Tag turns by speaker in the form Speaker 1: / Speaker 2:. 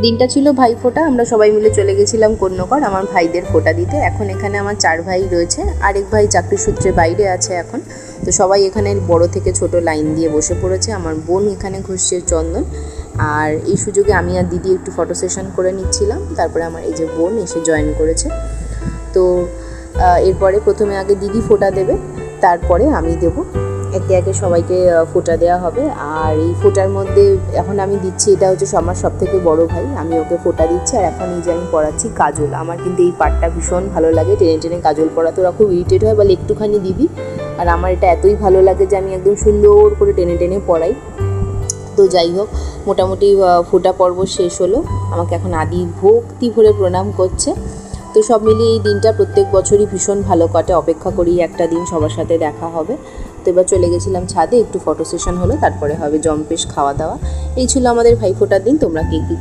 Speaker 1: দিনটা ছিল ভাইফোঁটা, আমরা সবাই মিলে চলে গেছিলাম কন্যকর আমার ভাইদের ফোঁটা দিতে। এখন এখানে আমার 4 ভাই রয়েছে, আরেক ভাই চাকরি সূত্রে বাইরে আছে এখন। তো সবাই এখানে বড় থেকে ছোট লাইন দিয়ে বসে পড়েছে। আমার বোন এখানে ঘষছে চন্দন, আর এই সুযোগে আমি আর দিদি একটু ফটো সেশন করে নিচ্ছিলাম। তারপরে আমার এই যে বোন এসে জয়েন করেছে। তো এরপরে প্রথমে আগে দিদি ফোঁটা দেবে, তারপরে আমি দেবো। একে একে সবাইকে ফোঁটা দেওয়া হবে। আর এই ফোঁটার মধ্যে এখন আমি দিচ্ছি, এটা হচ্ছে আমার সবথেকে বড় ভাই, আমি ওকে ফোঁটা দিচ্ছি। আর এখন এই যে আমি পড়াচ্ছি কাজল। আমার কিন্তু এই পার্টটা ভীষণ ভালো লাগে, টেনে টেনে কাজল পড়াতে ওরা খুব ইরিটেট হয়, বলে একটুখানি দিবি। আর আমার এটা এতই ভালো লাগে যে আমি একদম সুন্দর করে টেনে টেনে পড়াই। তো যাই হোক, মোটামুটি ফোঁটা পর্ব শেষ হলো। আমাকে এখন আদি ভক্তি ভরে প্রণাম করছে। তো সব মিলিয়ে এই দিনটা প্রত্যেক বছরই ভীষণ ভালো কাটে, অপেক্ষা করি একটা দিন সবার সাথে দেখা হবে। তো এবার চলে গেছিলাম ছাদে, একটু ফটো সেশন হলো, তারপরে হবে জম্পেশ খাওয়া দাওয়া। এই ছিল আমাদের ভাইফোঁটার দিন। তোমরা কে কী